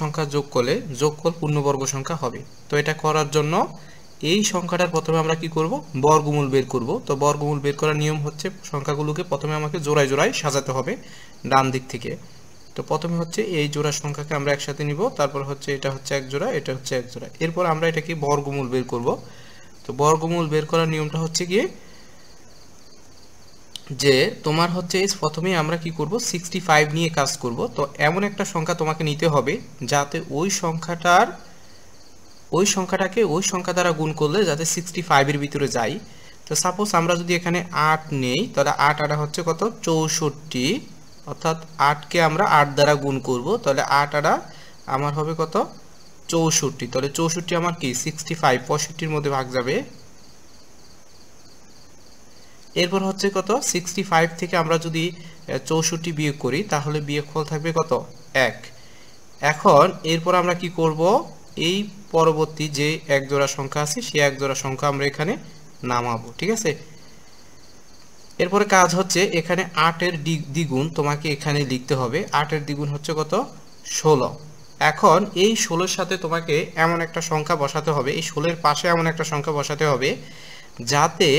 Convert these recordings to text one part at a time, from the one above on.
সংখ্যা যোগ করলে যোগফল পূর্ণবর্গ সংখ্যা হবে। তো এটা করার জন্য এই সংখ্যাটার প্রথমে আমরা কি করব, বর্গমূল বের করব। তো বর্গমূল বের করার নিয়ম হচ্ছে সংখ্যাগুলোকে প্রথমে আমাকে জোড়ায় জোড়ায় সাজাতে হবে ডান দিক থেকে। তো প্রথমে হচ্ছে এই জোড়া সংখ্যাকে আমরা একসাথে নিব, তারপর হচ্ছে এটা হচ্ছে এক জোড়া, এটা হচ্ছে এক জোড়া, এরপর আমরা এটাকে বর্গমূল বের করব। তো বর্গমূল বের করার নিয়মটা হচ্ছে কি যে তোমার হচ্ছে প্রথমেই আমরা কি করব 65 নিয়ে কাজ করব। তো এমন একটা সংখ্যা তোমাকে নিতে হবে যাতে ওই সংখ্যাটাকে ওই সংখ্যা দ্বারা গুণ করলে যাতে 65 এর ভিতরে যায়। তো সাপোজ আমরা যদি এখানে 8 নেই, তাহলে 8 আটা হচ্ছে কত 64, অর্থাৎ 8 কে আমরা 8 দ্বারা গুণ করব, তাহলে 8 আটা আমার হবে কত 64। তাহলে 64 আমার কি 65 65 এর মধ্যে ভাগ যাবে। এরপর হচ্ছে কত 65 থেকে আমরা যদি 64 বিয়োগ করি তাহলে বিয়োগফল থাকবে কত 1। এখন এরপর আমরা কি করব, এই পরবর্তী যে এক জোড়া সংখ্যা আছে সেই এক জোড়া সংখ্যা আমরা এখানে নামাবো, ঠিক আছে। এরপরে কাজ হচ্ছে এখানে 8 এর দ্বিগুণ তোমাকে এখানে লিখতে হবে। 8 এর দ্বিগুণ হচ্ছে কত 16। এখন এই 16 এর সাথে তোমাকে এমন একটা সংখ্যা বসাতে হবে, এই 16 এর পাশে এমন একটা সংখ্যা বসাতে হবে যাতে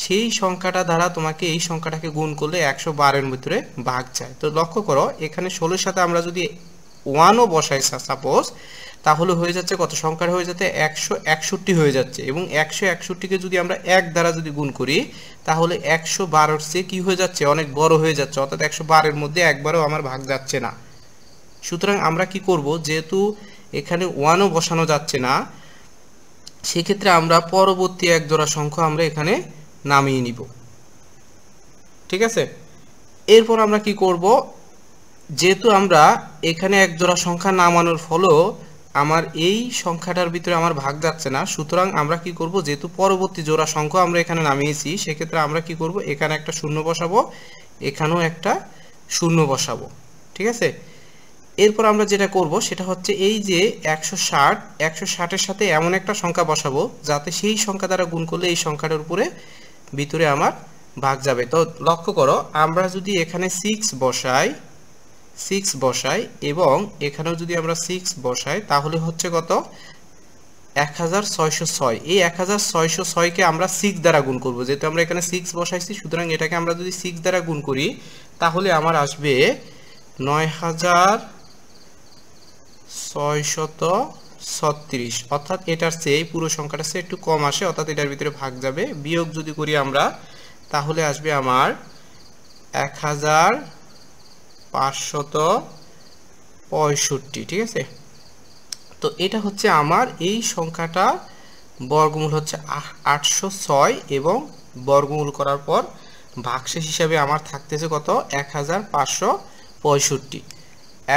সেই সংখ্যাটা দ্বারা তোমাকে এই সংখ্যাটাকে গুণ করলে 112 এর ভিতরে ভাগ যায়। তো লক্ষ্য করো এখানে 16 এর সাথে আমরা যদি 1 ও বসাই সাপোজ, তাহলে হয়ে যাচ্ছে কত সংখ্যা হয়ে যাচ্ছে 161 হয়ে যাচ্ছে, এবং 161 কে যদি আমরা 1 দ্বারা যদি গুণ করি তাহলে 112 এর চেয়ে কি হয়ে যাচ্ছে অনেক বড় হয়ে যাচ্ছে, অর্থাৎ 112 এর মধ্যে একবারও আমার ভাগ যাচ্ছে না। সুতরাং আমরা কি করব, যেহেতু এখানে 1 ও বসানো যাচ্ছে না, সেক্ষেত্রে আমরা পরবর্তী এক জোড়া সংখ্যা আমরা এখানে নামিয়ে নিব, ঠিক আছে। এরপর আমরা কি করব, যেহেতু আমরা এখানে এক জোড়া সংখ্যা নামানোর ফলেও আমার এই সংখ্যাটার ভিতরে আমার ভাগ যাচ্ছে না, সুতরাং আমরা কি করব, যেহেতু পরবর্তী জোড়া সংখ্যা আমরা এখানে নামিয়েছি, সেক্ষেত্রে আমরা কি করব, এখানে একটা শূন্য বসাবো, এখানেও একটা শূন্য বসাবো, ঠিক আছে। এরপর আমরা যেটা করব সেটা হচ্ছে এই যে 160 এর সাথে এমন একটা সংখ্যা বসাবো যাতে সেই সংখ্যা দ্বারা গুণ করলে এই সংখ্যাটার উপরে ভিতরে আমার ভাগ যাবে। তো লক্ষ্য করো আমরা যদি এখানে 6 বসাই এবং এখানেও যদি আমরা 6 বসাই তাহলে হচ্ছে কত 1606। এই 1606 কে আমরা 6 দ্বারা গুণ করব, যেহেতু আমরা এখানে 6 বসাইছি, সুতরাং এটাকে আমরা যদি 6 দ্বারা গুণ করি তাহলে আমার আসবে 9636, অর্থাৎ এটার চেয়ে পুরো সংখ্যাটা চেয়ে একটু কম আসে, অর্থাৎ এটার ভিতরে ভাগ যাবে। বিয়োগ যদি করি আমরা তাহলে আসবে আমার 1565, ঠিক আছে। তো এটা হচ্ছে আমার এই সংখ্যাটা বর্গমূল হচ্ছে 806 এবং বর্গমূল করার পর ভাগশেষ হিসাবে আমার থাকতেছে কত 1565।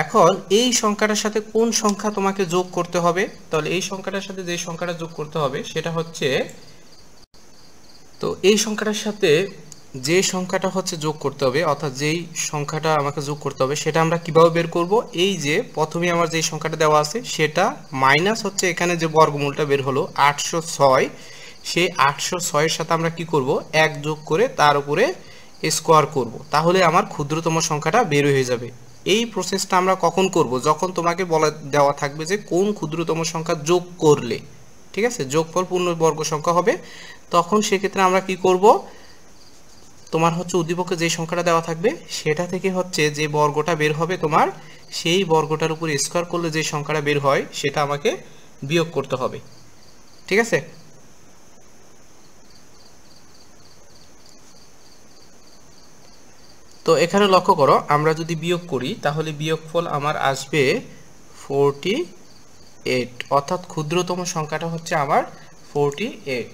এখন এই সংখ্যাটার সাথে কোন সংখ্যা তোমাকে যোগ করতে হবে, তাহলে এই সংখ্যাটার সাথে যে সংখ্যাটা যোগ করতে হবে সেটা হচ্ছে, তো এই সংখ্যাটার সাথে যে সংখ্যাটা হচ্ছে যোগ করতে হবে, অর্থাৎ যেই সংখ্যাটা আমাকে যোগ করতে হবে সেটা আমরা কিভাবে বের করব, এই যে প্রথমে আমার যে সংখ্যাটা দেওয়া আছে সেটা মাইনাস হচ্ছে এখানে যে বর্গমূলটা বের হলো 806, সেই 806 এর সাথে আমরা কি করব 1 যোগ করে তার উপরে স্কোয়ার করব, তাহলে আমার ক্ষুদ্রতম সংখ্যাটা বের হয়ে যাবে। এই প্রসেসটা আমরা কখন করব, যখন তোমাকে বলা দেওয়া থাকবে যে কোন ক্ষুদ্রতম সংখ্যা যোগ করলে, ঠিক আছে, যোগফল পূর্ণবর্গ সংখ্যা হবে, তখন সেক্ষেত্রে আমরা কি করব, তোমার হচ্ছে উদ্দীপকে যে সংখ্যাটা দেওয়া থাকবে সেটা থেকে হচ্ছে যে বর্গটা বের হবে তোমার, সেই বর্গটার উপর স্কয়ার করলে যে সংখ্যাটা বের হয় সেটা আমাকে বিয়োগ করতে হবে, ঠিক আছে। তো এখানে লক্ষ্য করো আমরা যদি বিয়োগ করি তাহলে বিয়োগফল আমার আসবে 48, অর্থাৎ ক্ষুদ্রতম সংখ্যাটা হচ্ছে আমার 48।